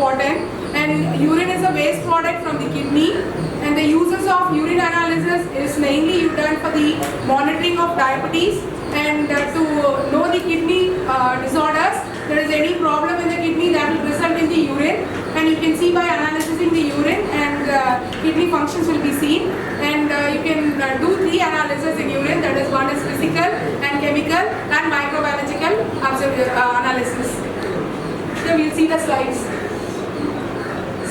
important. And urine is a waste product from the kidney. And the uses of urine analysis is mainly done for the monitoring of diabetes and to know the kidney disorders. There is any problem in the kidney that will result in the urine, and you can see by analyzing the urine and kidney functions will be seen. And you can do 3 analyses in urine, that is one is physical and chemical and microbiological analysis. So we'll see the slides.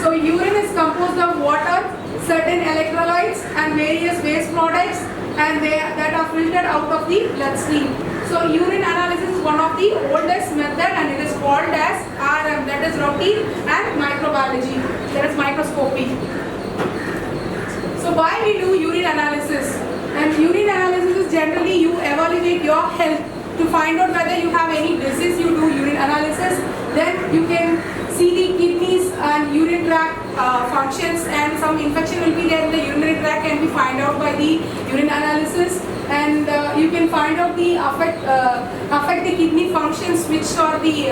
So urine is composed of water, certain electrolytes and various waste products, and that are filtered out of the bloodstream. So urine analysis is one of the oldest method, and it is called as RM, that is routine and microbiology, that is microscopy. So why we do urine analysis? And urine analysis is generally you evaluate your health to find out whether you have any disease. You do urine analysis, then you can see the kidneys and urine tract functions, and some infection will be there in the urinary tract can be find out by the urine analysis. And you can find out the affect the kidney functions, which are the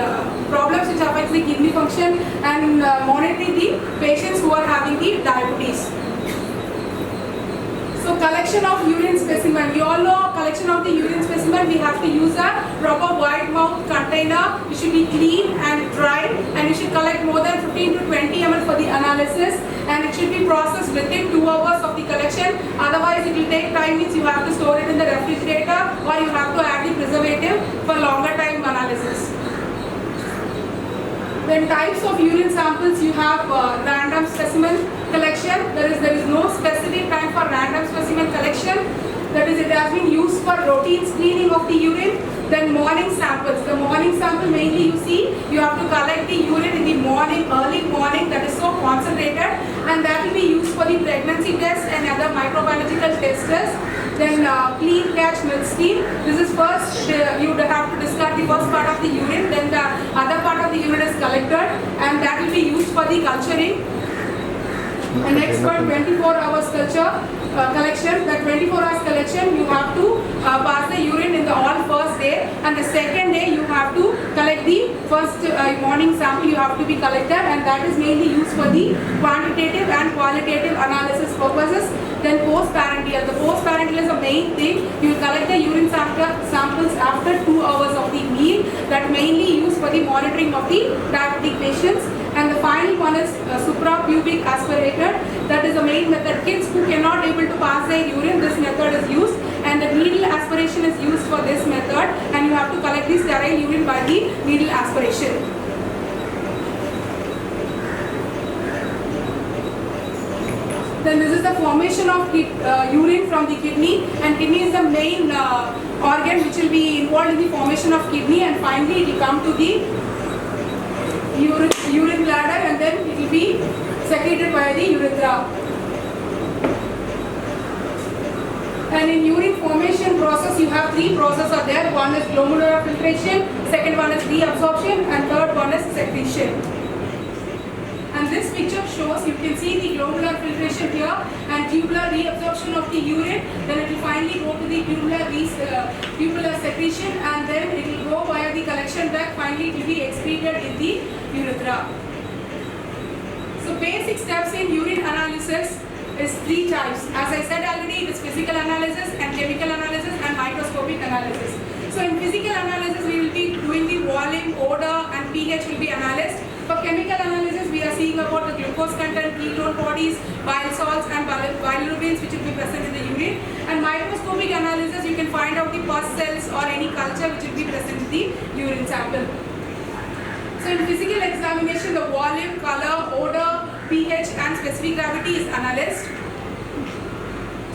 problems which affect the kidney function, and monitor the patients who are having the diabetes. So collection of urine specimen. We all know collection of the urine specimen, we have to use a proper wide mouth container. It should be clean and dry, and you should collect more than 15 to 20 ml for the analysis, and it should be processed within 2 hours of the collection. Otherwise it will take time, means you have to store it in the refrigerator, or you have to add the preservative for longer time analysis. Then types of urine samples, you have random specimen collection. There is no specific time for random specimen collection. That is, it has been used for routine screening of the urine. Then morning samples. The morning sample mainly you see, you have to collect the urine in the morning, early morning, that is so concentrated, and that will be used for the pregnancy test and other microbiological tests. Then clean catch milk stream. This is first, you have to discard the first part of the urine, then the other part of the urine is collected, and that will be used for the culturing. And next one, 24 hours culture collection. That 24 hours collection, you have to pass the urine in the first day, and the second day you have to collect the first morning sample you have to be collected, and that is mainly used for the quantitative and qualitative analysis purposes. Then post-parenteral. The post-parenteral is the main thing. You will collect the urine samples after 2 hours of the meal. That mainly used for the monitoring of the diabetic patients. And the final one is suprapubic aspirated. That is the main method. Kids who cannot able to pass their urine, this method is used, and the needle aspiration is used for this method, and you have to collect the sterile urine by the needle aspiration. Then this is the formation of urine from the kidney, and kidney is the main organ which will be involved in the formation of kidney, and finally it will come to the urine bladder, and then it will be secreted by the urethra. And in urine formation process, you have 3 processes are there. One is glomerular filtration, second one is reabsorption, and third one is secretion. And this picture shows, you can see the glomerular filtration here and tubular reabsorption of the urine. Then it will finally go to the tubular secretion, and then it will go via the collection duct. Finally, it will be excreted in the urethra. So basic steps in urine analysis is 3 types. As I said already, it is physical analysis and chemical analysis and microscopic analysis. So in physical analysis, we will be doing the volume, odor, and pH will be analyzed. For chemical analysis, we are seeing about the glucose content, ketone bodies, bile salts, and bilirubins which will be present in the urine. And microscopic analysis, you can find out the pus cells or any culture which will be present in the urine sample. So in physical examination, the volume, color, odor, pH, and specific gravity is analyzed.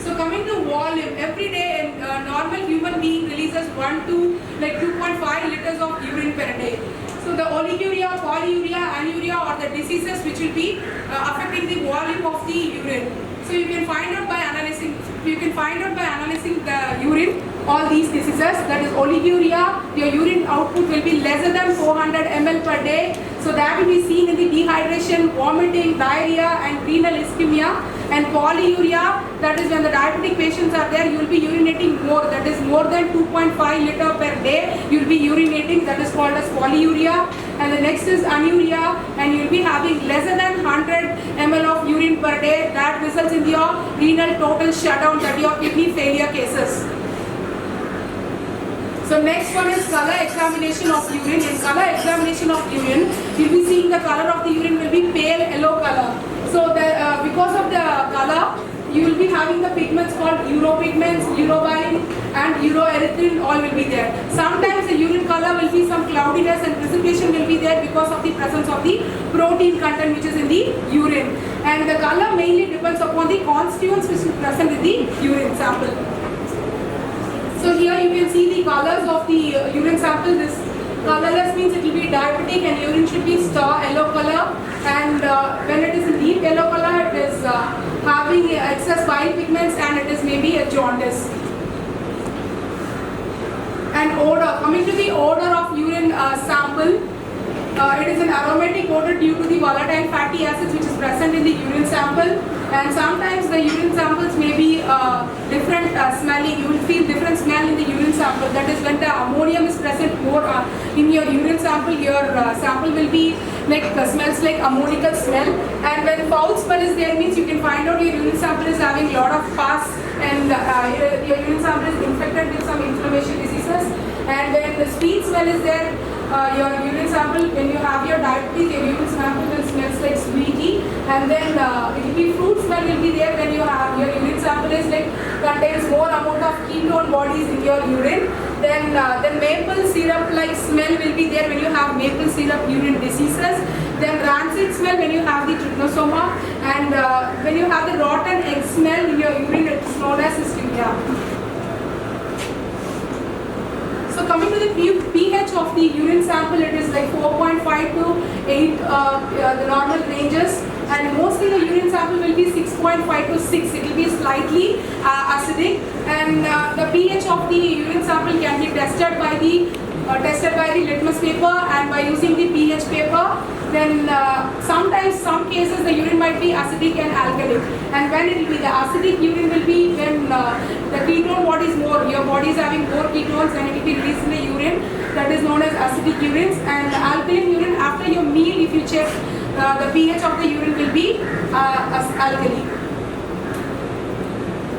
So coming to volume, every day a normal human being releases 2.5 liters of urine per day. So the oliguria, polyuria, anuria are the diseases which will be affecting the volume of the urine. So you can find out by analyzing the urine all these diseases. That is oliguria, your urine output will be lesser than 400 ml per day. So that will be seen in the dehydration, vomiting, diarrhea, and renal ischemia. And polyuria, that is when the diabetic patients are there, you will be urinating more, that is more than 2.5 liter per day, you will be urinating, that is called as polyuria. And the next is anuria, and you will be having less than 100 ml of urine per day, that results in your renal total shutdown, that your kidney failure cases. So next one is color examination of urine. In color examination of urine, you will be seeing the color of the urine will be pale yellow color. So because of the color, you will be having the pigments called uropigments, urobine and uroerythrin, all will be there. Sometimes the urine color will be some cloudiness and precipitation will be there because of the presence of the protein content which is in the urine. And the color mainly depends upon the constituents which is present in the urine sample. So here you can see the colors of the urine sample. This colorless means it will be diabetic and urine should be star yellow color. And when it is in deep yellow color, it is having excess bile pigments and it is maybe a jaundice. And odor, coming to the odor of urine sample, it is an aromatic odor due to the volatile fatty acids which is present in the urine sample. And sometimes the urine samples may be different smelling. You will feel different smell in the urine sample. That is when the ammonium is present more in your urine sample. Your sample will be like smells like ammonical smell. And when foul smell is there, means you can find out your urine sample is having lot of pus and your urine sample is infected with some inflammation diseases. And when the sweet smell is there, your urine sample, when you have your diabetes, your urine sample will smells like sweetie. And then it will be fruit smell will be there when you have your urine sample is like contains more amount of ketone bodies in your urine. Then the maple syrup like smell will be there when you have maple syrup urine diseases. Then rancid smell when you have the trypanosoma. And when you have the rotten egg smell in your urine, it is known as hystemia. So coming to the pH of the urine sample, it is like 4.5 to 8, the normal ranges. And mostly the urine sample will be 6.5 to 6. It will be slightly acidic. And the pH of the urine sample can be tested by the litmus paper and by using the pH paper. Then sometimes, some cases the urine might be acidic and alkalic. And when it will be the acidic urine will be when the ketone body is more, your body is having more ketones and it will be released in the urine. That is known as acidic urines. And alkaline urine, after your meal, if you check, the pH of the urine will be alkali.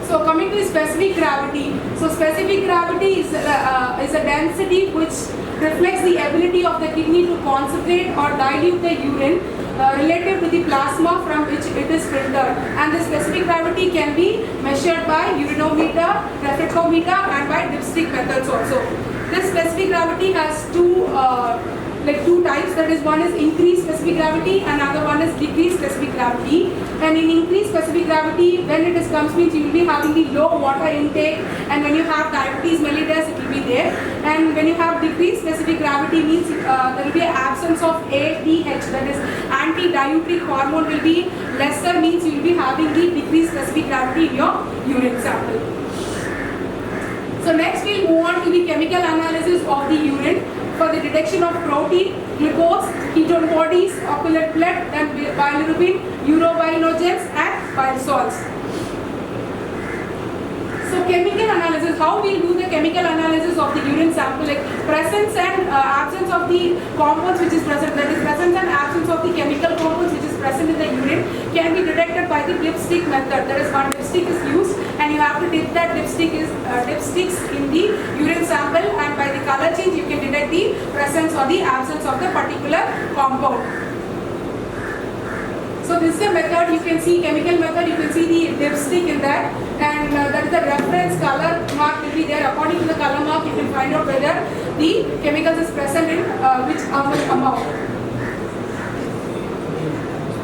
So coming to the specific gravity. So specific gravity is a density which reflects the ability of the kidney to concentrate or dilute the urine relative to the plasma from which it is filtered. And the specific gravity can be measured by urinometer, refractometer and by dipstick methods also. This specific gravity has two types, that is one is increased specific gravity and another one is decreased specific gravity. And in increased specific gravity, when it comes means you will be having the low water intake, and when you have diabetes mellitus it will be there. And when you have decreased specific gravity means there will be an absence of ADH, that is anti-diuretic hormone will be lesser, means you will be having the decreased specific gravity in your urine sample. So next we'll move on to the chemical analysis of the urine for the detection of protein, glucose, ketone bodies, oxalate blood, and bilirubin, urobilinogens and bile salts. So chemical analysis, how we do the chemical analysis of the urine sample, like presence and absence of the compounds which is present, that is presence and absence of the chemical compounds which is present in the urine can be detected by the dipstick method. That is, one dipstick is used and you have to dip that dipsticks in the urine sample, and by the color change you can detect the presence or the absence of the particular compound. So this is a method, you can see chemical method, you can see the dipstick in that, and that is the reference color mark will be there. According to the color mark you can find out whether the chemicals is present in which amount.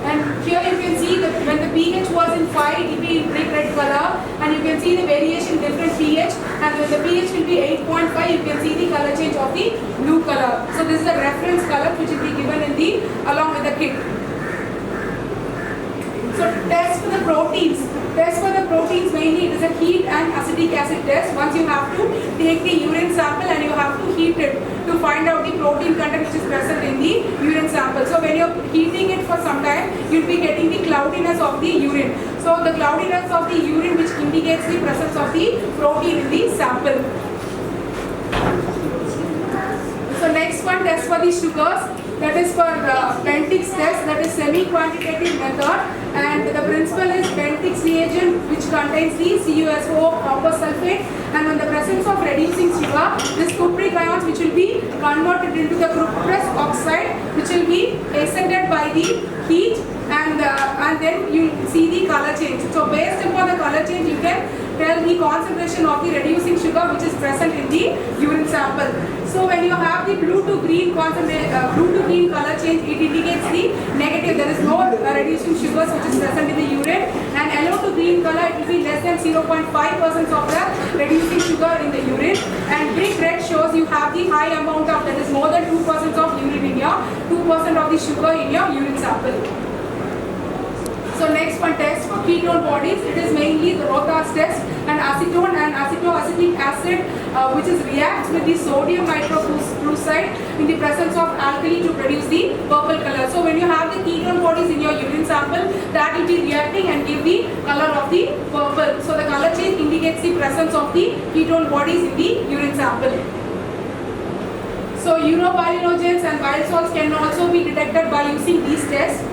And here you can see that when the pH was in 5, it will be in brick red color, and you can see the variation different pH, and when the pH will be 8.5, you can see the color change of the blue color. So this is the reference color which will be given in the along with the kit. So test for the proteins. test for the proteins mainly it is a heat and acetic acid test. Once you have to take the urine sample and you have to heat it to find out the protein content which is present in the urine sample. So when you're heating it for some time, you'll be getting the cloudiness of the urine. So the cloudiness of the urine which indicates the presence of the protein in the sample. So next one, test for the sugars. That is for Bentix test, that is semi-quantitative method, and the principle is Bentix reagent which contains the CuSO copper sulfate, and in the presence of reducing sugar, this cupric ions which will be converted into the cuprous oxide which will be ascended by the heat, and then you see the color change. So based upon the color change you can tell the concentration of the reducing sugar which is present in the urine sample. So when you have the blue to green color change, it indicates the negative. There is no reducing sugars which is present in the urine, and yellow to green color it will be less than 0.5% of the reducing sugar in the urine, and brick red shows you have the high amount of, that is more than 2% of urine in your 2% of the sugar in your urine sample. So next one, test for ketone bodies. It is mainly the Rotas test, and acetone and acetoacetic acid which is reacts with the sodium nitroprusside in the presence of alkali to produce the purple color. So when you have the ketone bodies in your urine sample, that will be reacting and give the color of the purple. So the color change indicates the presence of the ketone bodies in the urine sample. So urobilinogens and bile salts can also be detected by using these tests.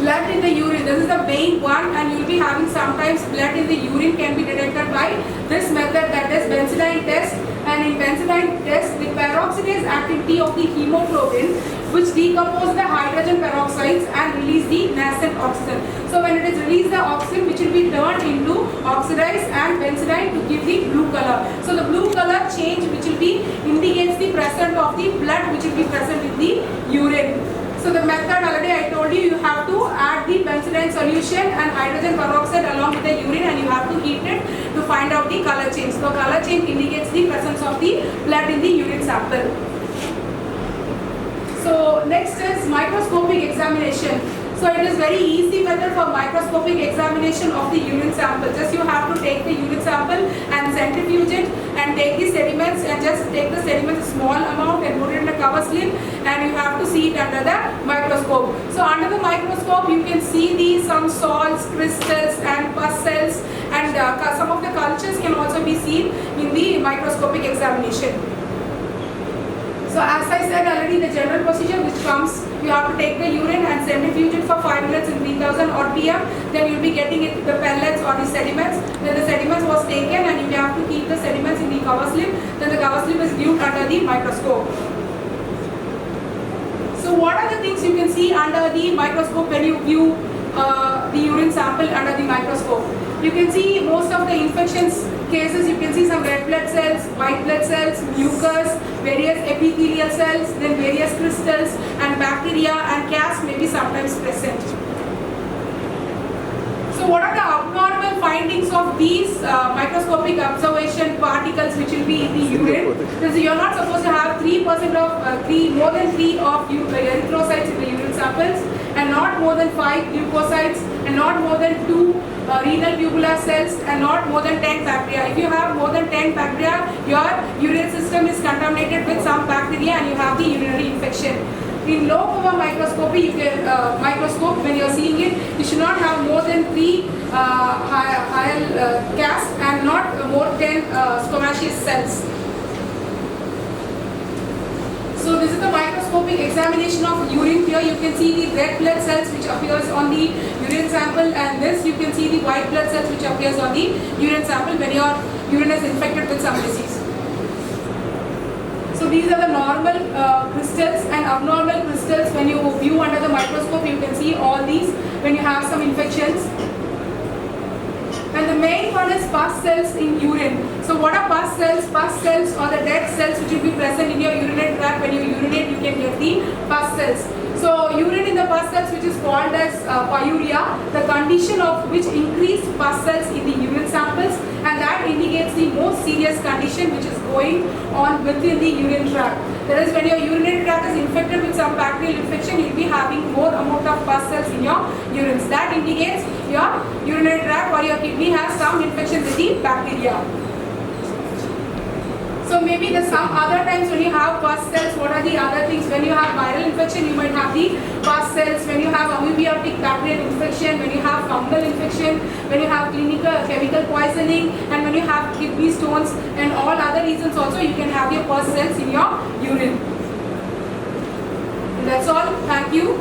Blood in the urine, this is the main one, and you will be having sometimes blood in the urine can be detected by this method, that is benzidine test. And in benzidine test, the peroxidase activity of the hemoglobin which decompose the hydrogen peroxides and release the nascent oxygen. So when it is released, the oxygen which will be turned into oxidized and benzidine to give the blue color. So the blue color change which will be indicates the presence of the blood which will be present in the urine. So the method already I told you, you have to add the benzidine solution and hydrogen peroxide along with the urine, and you have to heat it to find out the color change. So color change indicates the presence of the blood in the urine sample. So next is microscopic examination. So it is very easy method for microscopic examination of the urine sample. Just you have to take the urine sample and centrifuge it and take the sediments, and just take the sediments a small amount and put it in a cover slip, and you have to see it under the microscope. So under the microscope you can see some salts, crystals and pus cells, and some of the cultures can also be seen in the microscopic examination. So as I said already, the general procedure which comes, you have to take the urine and centrifuge it for 5 minutes in 3000 RPM. Then you will be getting it the pellets or the sediments. Then the sediments was taken, and you have to keep the sediments in the cover slip. Then the cover slip is viewed under the microscope. So what are the things you can see under the microscope when you view the urine sample under the microscope? You can see most of the infections cases, you can see some red blood cells, white blood cells, mucus, various epithelial cells, then various crystals and bacteria and gas may be sometimes present. So what are the abnormal findings of these microscopic observation particles which will be in the urine? Because you are not supposed to have 3% of more than 3 of erythrocytes in the urine samples, and not more than 5 leukocytes, and not more than 2 renal tubular cells, and not more than 10 bacteria. If you have more than 10 bacteria, your urine system is contaminated with some bacteria and you have the urinary infection. In low power microscopy, you can when you are seeing it, you should not have more than 3 casts and not more than squamous cells. So this is the microscopic examination of urine. Here you can see the red blood cells which appears on the urine sample, and this you can see the white blood cells which appears on the urine sample when your urine is infected with some disease. So these are the normal crystals and abnormal crystals. When you view under the microscope, you can see all these when you have some infections. And the main one is pus cells in urine. So what are pus cells? Pus cells are the dead cells which will be present in your urinary tract. When you urinate, you can get the pus cells. So urine in the pus cells, which is called as pyuria, the condition of which increased pus cells in the urine samples, and that indicates the most serious condition which is going on within the urine tract. Whereas when your urinary tract is infected with some bacterial infection, you will be having more amount of pus cells in your urines. That indicates your urinary tract or your kidney has some infection with the bacteria. So maybe there's some other times when you have pus cells, what are the other things? When you have viral infection, you might have the pus cells. When you have amebiotic bacterial infection, when you have fungal infection, when you have clinical chemical poisoning, and when you have kidney stones and all other reasons also, you can have your pus cells in your urine. And that's all. Thank you.